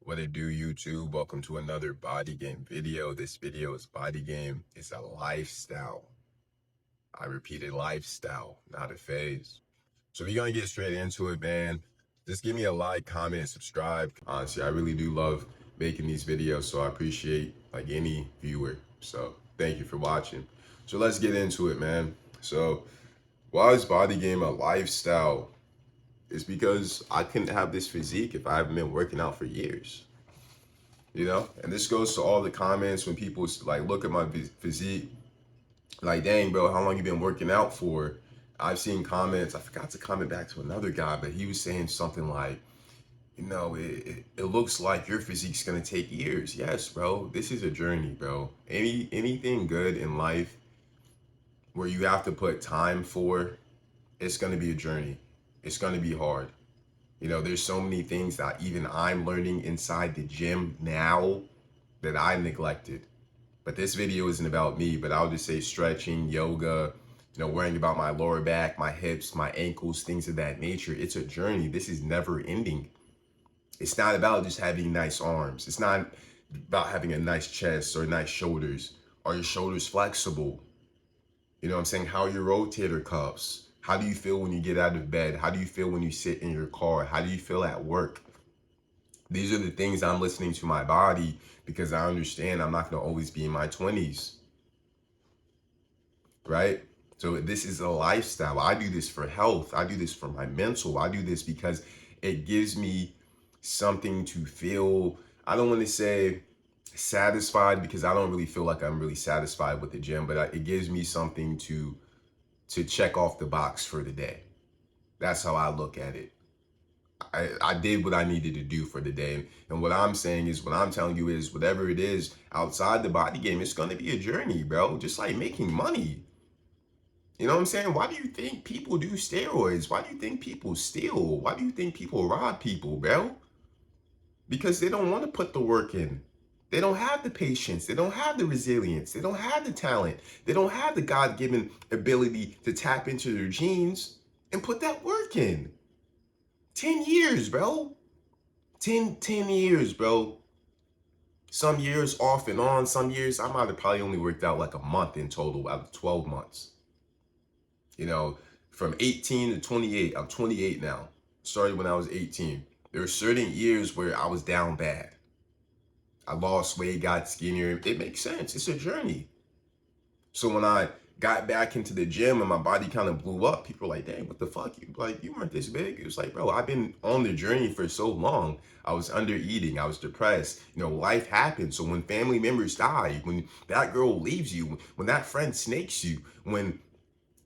What it do, YouTube? Welcome to another body game video. This video is body game. It's a lifestyle. I repeat, a lifestyle, not a phase. So we're gonna get straight into it, man. Just give me a like, comment, and subscribe. Honestly, I really do love making these videos, so I appreciate like any viewer. So thank you for watching. So let's get into it, man. So why is body game a lifestyle? It's because I couldn't have this physique if I haven't been working out for years. And this goes to all the comments when people like look at my physique, like, dang, bro, how long you been working out for? I've seen comments. I forgot to comment back to another guy, but he was saying something like, it looks like your physique's gonna take years. Yes, bro, this is a journey, bro. Anything good in life where you have to put time for, it's gonna be a journey. It's gonna be hard. There's so many things that even I'm learning inside the gym now that I neglected. But this video isn't about me, but I'll just say stretching, yoga, worrying about my lower back, my hips, my ankles, things of that nature. It's a journey. This is never ending. It's not about just having nice arms. It's not about having a nice chest or nice shoulders. Are your shoulders flexible? You know what I'm saying? How are your rotator cuffs? How do you feel when you get out of bed? How do you feel when you sit in your car? How do you feel at work? These are the things I'm listening to my body because I understand I'm not going to always be in my 20s, right? So this is a lifestyle. I do this for health. I do this for my mental. I do this because it gives me something to feel. I don't want to say satisfied because I don't really feel like I'm really satisfied with the gym, but it gives me something to check off the box for the day. That's how I look at it. I did what I needed to do for the day. And what I'm saying is, what I'm telling you is, whatever it is outside the body game, it's going to be a journey, bro. Just like making money. You know what I'm saying? Why do you think people do steroids? Why do you think people steal? Why do you think people rob people, bro? Because they don't want to put the work in. They don't have the patience. They don't have the resilience. They don't have the talent. They don't have the God-given ability to tap into their genes and put that work in. 10 years, bro. 10 years, bro. Some years off and on. Some years I might have probably only worked out like a month in total out of 12 months. From 18 to 28. I'm 28 now. Started when I was 18. There were certain years where I was down bad. I lost weight, got skinnier. It makes sense. It's a journey. So when I got back into the gym and my body kind of blew up, people were like, dang, what the fuck? You weren't this big. It was like, bro, I've been on the journey for so long. I was under eating. I was depressed. Life happens. So when family members die, when that girl leaves you, when that friend snakes you, when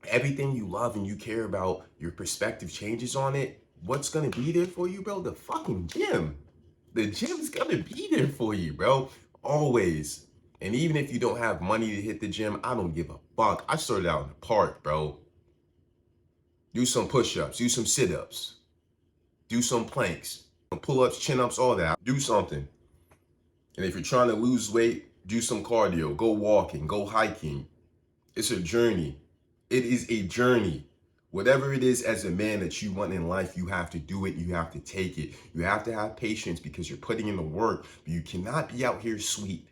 everything you love and you care about, your perspective changes on it, what's going to be there for you, bro? The fucking gym. The gym's going to be there for you, bro. Always. And even if you don't have money to hit the gym, I don't give a fuck. I started out in the park, bro. Do some push-ups, do some sit-ups, do some planks, pull-ups, chin-ups, all that. Do something. And if you're trying to lose weight, do some cardio, go walking, go hiking. It's a journey. It is a journey. Whatever it is as a man that you want in life, you have to do it. You have to take it. You have to have patience because you're putting in the work. But you cannot be out here sweet.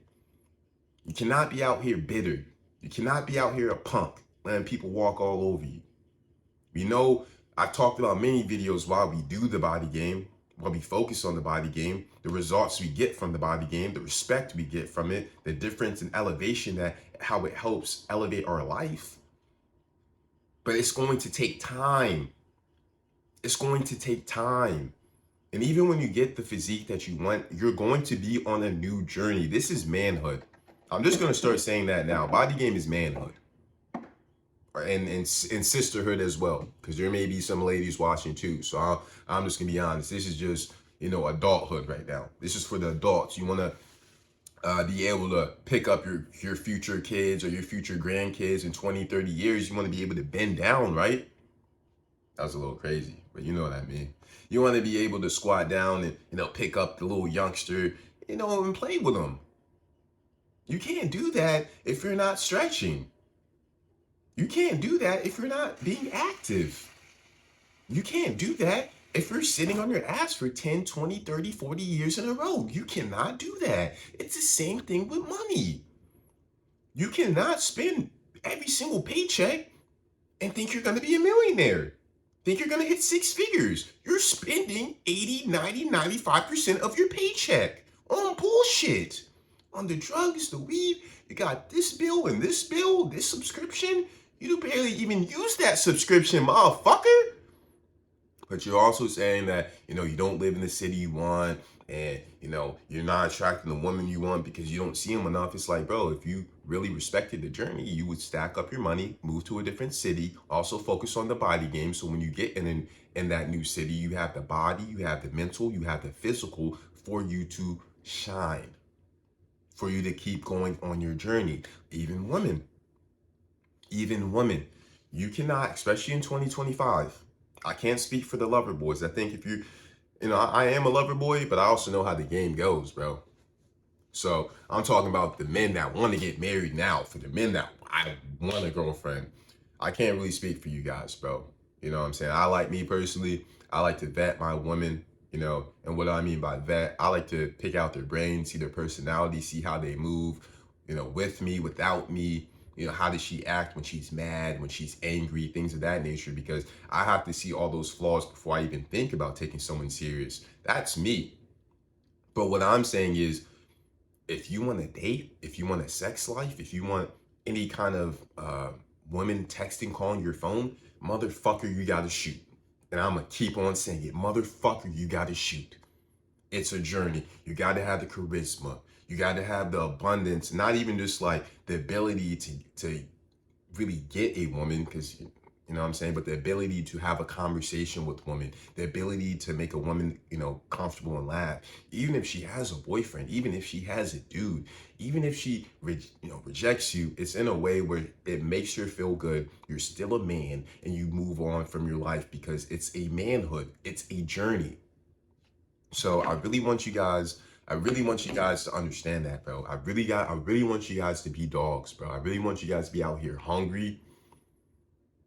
You cannot be out here bitter. You cannot be out here a punk, letting people walk all over you. I've talked about many videos why we do the body game, why we focus on the body game, the results we get from the body game, the respect we get from it, the difference in elevation, how it helps elevate our life. But it's going to take time. It's going to take time. And even when you get the physique that you want, you're going to be on a new journey. This is manhood. I'm just going to start saying that now. Body game is manhood. And sisterhood as well. Because there may be some ladies watching too. So I'm just going to be honest. This is just, adulthood right now. This is for the adults. You want to be able to pick up your future kids or your future grandkids in 20, 30 years. You want to be able to bend down, right? That was a little crazy, but you know what I mean. You want to be able to squat down and, pick up the little youngster, and play with them. You can't do that if you're not stretching. You can't do that if you're not being active. You can't do that If you're sitting on your ass for 10, 20, 30, 40 years in a row, you cannot do that. It's the same thing with money. You cannot spend every single paycheck and think you're going to be a millionaire. Think you're going to hit six figures. You're spending 80, 90, 95% of your paycheck on bullshit. On the drugs, the weed, you got this bill and this bill, this subscription. You barely even use that subscription, motherfucker. But you're also saying that, you don't live in the city you want, and, you're not attracting the woman you want because you don't see them enough. It's like, bro, if you really respected the journey, you would stack up your money, move to a different city, also focus on the body game. So when you get in that new city, you have the body, you have the mental, you have the physical for you to shine, for you to keep going on your journey. Even women, you cannot, especially in 2025. I can't speak for the lover boys. I think if I am a lover boy, but I also know how the game goes, bro. So I'm talking about the men that want to get married now. For the men that I want a girlfriend, I can't really speak for you guys, bro. You know what I'm saying? Me personally, I like to vet my women, and what do I mean by vet? I like to pick out their brains, see their personality, see how they move, with me, without me. How does she act when she's mad, when she's angry, things of that nature, because I have to see all those flaws before I even think about taking someone serious. That's me. But what I'm saying is, if you want to date, if you want a sex life, if you want any kind of woman texting, calling your phone, motherfucker, you got to shoot. And I'm going to keep on saying it. Motherfucker, you got to shoot. It's a journey. You got to have the charisma. You got to have the abundance, not even just like the ability to really get a woman, because, you know what I'm saying, but the ability to have a conversation with women, the ability to make a woman, comfortable and laugh, even if she has a boyfriend, even if she has a dude, even if she, rejects you, it's in a way where it makes her feel good. You're still a man and you move on from your life because it's a manhood. It's a journey. So I really want you guys to understand that, bro. I really want you guys to be dogs, bro. I really want you guys to be out here hungry,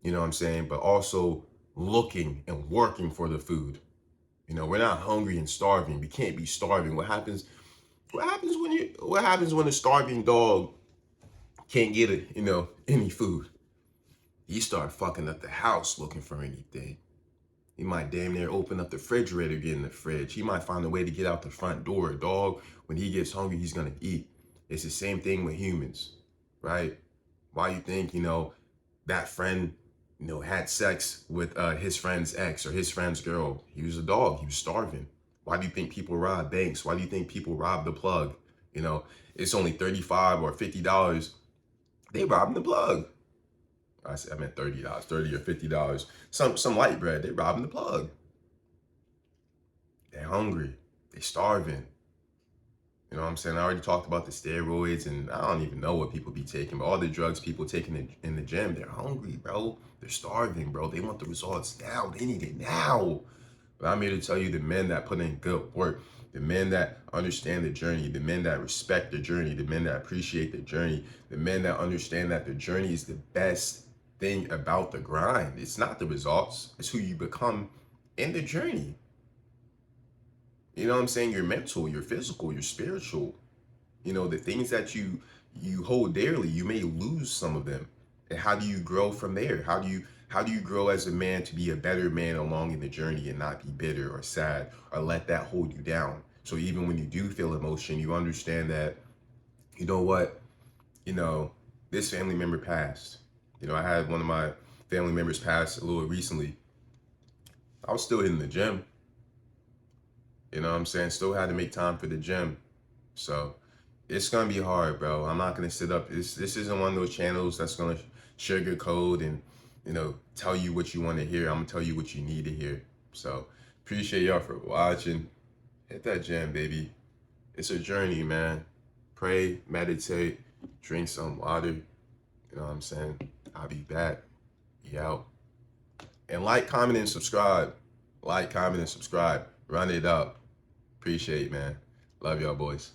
you know what I'm saying, but also looking and working for the food. We're not hungry and starving. We can't be starving. What happens when a starving dog can't get any food? He start fucking up the house looking for anything. He might damn near open up the refrigerator, get in the fridge. He might find a way to get out the front door. A dog, when he gets hungry, he's going to eat. It's the same thing with humans, right? Why you think, that friend, had sex with his friend's ex or his friend's girl? He was a dog. He was starving. Why do you think people rob banks? Why do you think people rob the plug? It's only $35 or $50. They robbing the plug. I meant $30, $30 or $50. Some light bread, they robbing the plug. They're hungry. They starving. You know what I'm saying? I already talked about the steroids, and I don't even know what people be taking, but all the drugs people taking in the gym, they're hungry, bro. They're starving, bro. They want the results now. They need it now. But I'm here to tell you, the men that put in good work, the men that understand the journey, the men that respect the journey, the men that appreciate the journey, the men that understand that the journey is the best thing about the grind. It's not the results. It's who you become in the journey. You know what I'm saying? Your mental, your physical, your spiritual. The things that you hold dearly, you may lose some of them. And how do you grow from there? How do you grow as a man to be a better man along in the journey and not be bitter or sad or let that hold you down? So even when you do feel emotion, you understand that, you know what, this family member passed. I had one of my family members pass a little recently. I was still hitting the gym. You know what I'm saying? Still had to make time for the gym. So it's going to be hard, bro. I'm not going to sit up. This isn't one of those channels that's going to sugarcoat and, tell you what you want to hear. I'm going to tell you what you need to hear. So appreciate y'all for watching. Hit that gym, baby. It's a journey, man. Pray, meditate, drink some water. You know what I'm saying? I'll be back. Be out. And like, comment, and subscribe. Like, comment, and subscribe. Run it up. Appreciate it, man. Love y'all, boys.